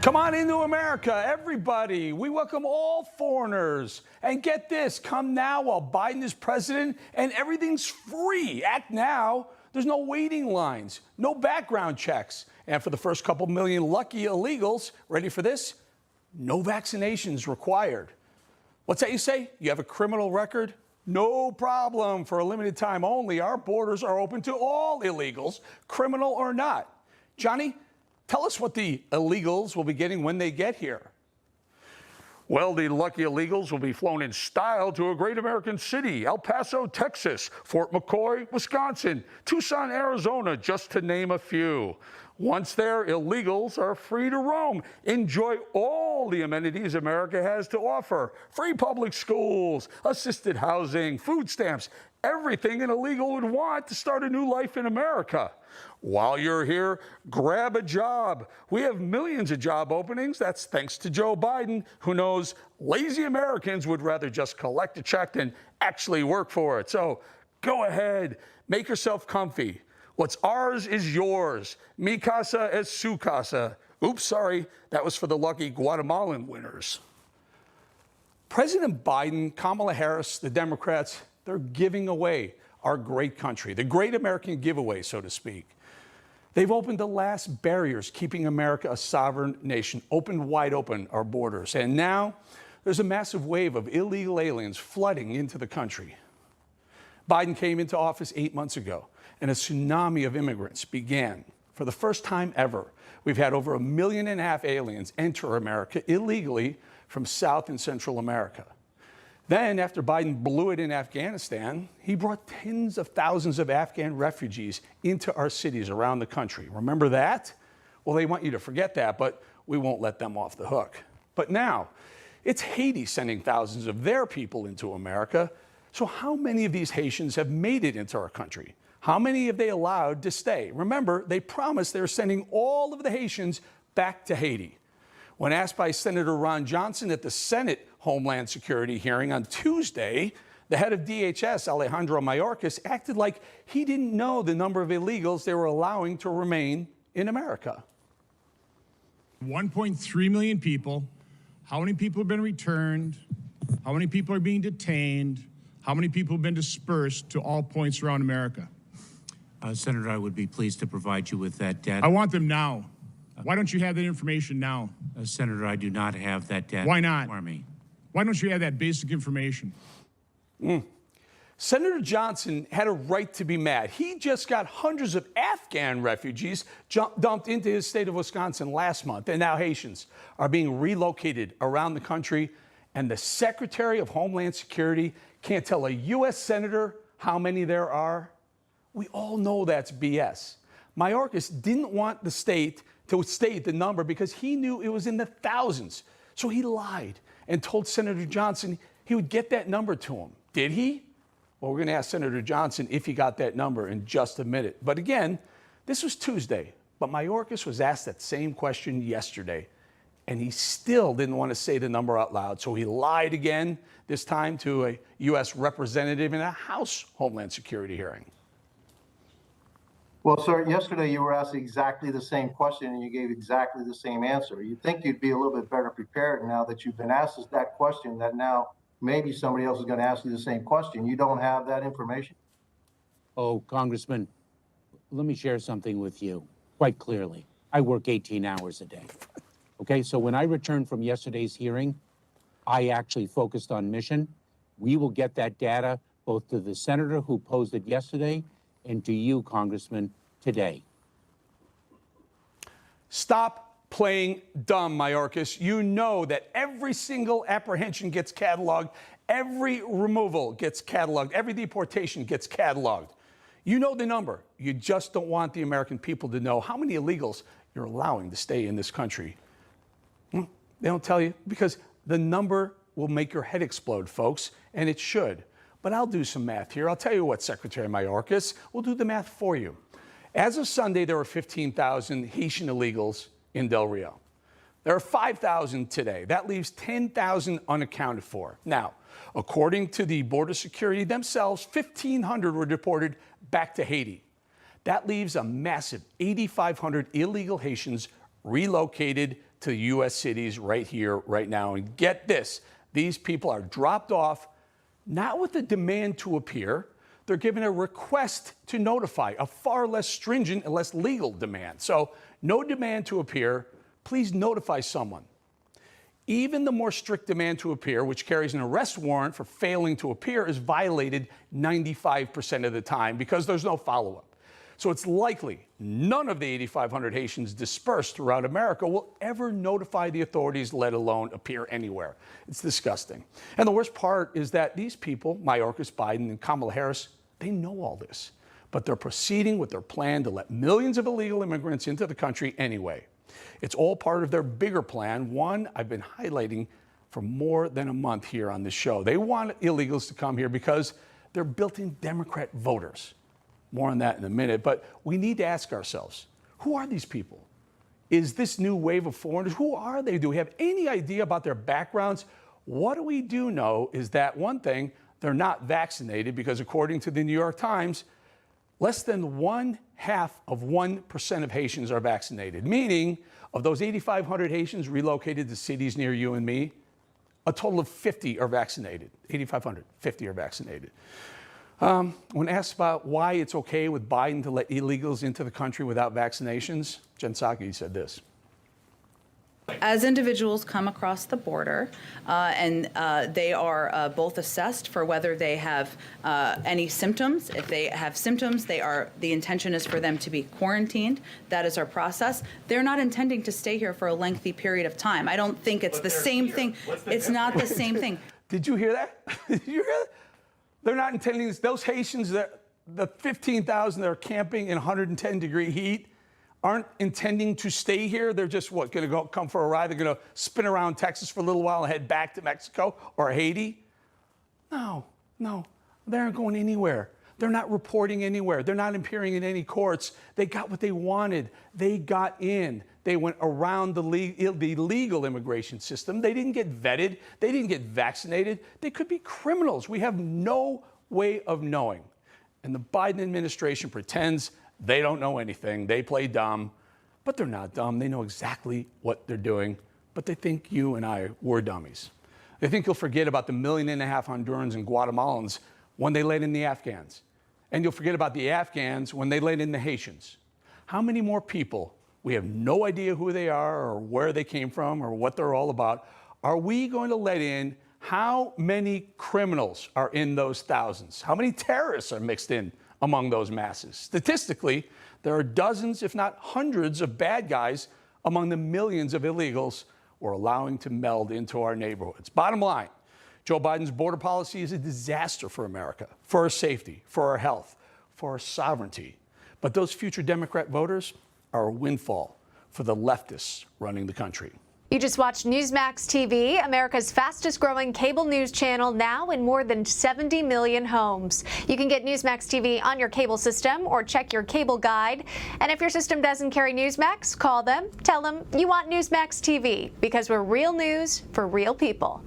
Come on into America, everybody. We welcome all foreigners. And get this, come now while Biden is president and everything's free. Act now. There's no waiting lines, no background checks. And for the first couple million lucky illegals, ready for this? No vaccinations required. What's that you say? You have a criminal record? No problem. For a limited time only, our borders are open to all illegals, criminal or not. Johnny, tell us what the illegals will be getting when they get here. Well, the lucky illegals will be flown in style to a great American city, El Paso, Texas, Fort McCoy, Wisconsin, Tucson, Arizona, just to name a few. Once there, illegals are free to roam, enjoy all the amenities America has to offer. Free public schools, assisted housing, food stamps, everything an illegal would want to start a new life in America. While you're here, grab a job. We have millions of job openings. That's thanks to Joe Biden, who knows lazy Americans would rather just collect a check than actually work for it. So go ahead, make yourself comfy. What's ours is yours. Mi casa es su casa. Oops, sorry, that was for the lucky Guatemalan winners. President Biden, Kamala Harris, the Democrats, they're giving away our great country, the great American giveaway, so to speak. They've opened the last barriers keeping America a sovereign nation, opened wide open our borders. And now there's a massive wave of illegal aliens flooding into the country. Biden came into office 8 months ago, and a tsunami of immigrants began. For the first time ever, we've had over 1.5 million aliens enter America illegally from South and Central America. Then, after Biden blew it in Afghanistan, he brought tens of thousands of Afghan refugees into our cities around the country. Remember that? Well, they want you to forget that, but we won't let them off the hook. But now, it's Haiti sending thousands of their people into America. So how many of these Haitians have made it into our country? How many have they allowed to stay? Remember, they promised they're sending all of the Haitians back to Haiti. When asked by Senator Ron Johnson at the Senate Homeland Security hearing on Tuesday, the head of DHS, Alejandro Mayorkas, acted like he didn't know the number of illegals they were allowing to remain in America. 1.3 million people. How many people have been returned? How many people are being detained? How many people have been dispersed to all points around America? Senator, I would be pleased to provide you with that data. I want them now. Why don't you have that information now? Senator, I do not have that data. Why not? For me. Why don't you have that basic information? Senator Johnson had a right to be mad. He just got hundreds of Afghan refugees dumped into his state of Wisconsin last month, and now Haitians are being relocated around the country, and the Secretary of Homeland Security can't tell a U.S. senator how many there are. We all know that's BS. Mayorkas didn't want the state to state the number because he knew it was in the thousands. So he lied and told Senator Johnson he would get that number to him. Did he? Well, we're going to ask Senator Johnson if he got that number in just a minute. But again, this was Tuesday, but Mayorkas was asked that same question yesterday, and he still didn't want to say the number out loud. So he lied again, this time to a U.S. representative in a House Homeland Security hearing. Well, sir, yesterday you were asked exactly the same question and you gave exactly the same answer. You'd think you'd be a little bit better prepared now that you've been asked that question, that now maybe somebody else is going to ask you the same question. You don't have that information? Oh, Congressman, let me share something with you quite clearly. I work 18 hours a day. Okay, so when I returned from yesterday's hearing, I actually focused on mission. We will get that data both to the senator who posed it yesterday and to you, Congressman, today. Stop playing dumb, Mayorkas. You know that every single apprehension gets cataloged, every removal gets cataloged, every deportation gets cataloged. You know the number. You just don't want the American people to know how many illegals you're allowing to stay in this country. They don't tell you because the number will make your head explode, folks, and it should. But I'll do some math here. I'll tell you what, Secretary Mayorkas, we'll do the math for you. As of Sunday, there were 15,000 Haitian illegals in Del Rio. There are 5,000 today. That leaves 10,000 unaccounted for. Now, according to the Border Security themselves, 1,500 were deported back to Haiti. That leaves a massive 8,500 illegal Haitians relocated to U.S. cities right here, right now. And get this, these people are dropped off, not with a demand to appear. They're given a request to notify, a far less stringent and less legal demand. So no demand to appear, please notify someone. Even the more strict demand to appear, which carries an arrest warrant for failing to appear, is violated 95% of the time because there's no follow-up. So it's likely none of the 8,500 Haitians dispersed throughout America will ever notify the authorities, let alone appear anywhere. It's disgusting. And the worst part is that these people, Mayorkas, Biden, and Kamala Harris, they know all this, but they're proceeding with their plan to let millions of illegal immigrants into the country anyway. It's all part of their bigger plan, one I've been highlighting for more than a month here on this show. They want illegals to come here because they're built-in Democrat voters. More on that in a minute, but we need to ask ourselves, who are these people? Is this new wave of foreigners, who are they? Do we have any idea about their backgrounds? What we do know is that one thing, they're not vaccinated because according to the New York Times, less than 0.5% of Haitians are vaccinated, meaning of those 8,500 Haitians relocated to cities near you and me, a total of 50 are vaccinated. 8,500, 50 are vaccinated. When asked about why it's okay with Biden to let illegals into the country without vaccinations, Jen Psaki said this. As individuals come across the border and they are both assessed for whether they have any symptoms. If they have symptoms, the intention is for them to be quarantined. That is our process. They're not intending to stay here for a lengthy period of time. I don't think it's the same thing. It's not the same thing. Did you hear that? Did you hear that? They're not intending this. Those Haitians, the 15,000 that are camping in 110-degree heat, aren't intending to stay here. They're just, what, going to come for a ride? They're going to spin around Texas for a little while and head back to Mexico or Haiti? No, they aren't going anywhere. They're not reporting anywhere. They're not appearing in any courts. They got what they wanted. They got in. They went around the legal immigration system. They didn't get vetted. They didn't get vaccinated. They could be criminals. We have no way of knowing. And the Biden administration pretends they don't know anything. They play dumb, but they're not dumb. They know exactly what they're doing, but they think you and I were dummies. They think you'll forget about the 1.5 million Hondurans and Guatemalans when they let in the Afghans. And you'll forget about the Afghans when they let in the Haitians. How many more people, we have no idea who they are or where they came from or what they're all about, are we going to let in? How many criminals are in those thousands? How many terrorists are mixed in among those masses? Statistically, there are dozens, if not hundreds, of bad guys among the millions of illegals we're allowing to meld into our neighborhoods. Bottom line, Joe Biden's border policy is a disaster for America, for our safety, for our health, for our sovereignty. But those future Democrat voters are a windfall for the leftists running the country. You just watched Newsmax TV, America's fastest growing cable news channel, now in more than 70 million homes. You can get Newsmax TV on your cable system or check your cable guide. And if your system doesn't carry Newsmax, call them, tell them you want Newsmax TV, because we're real news for real people.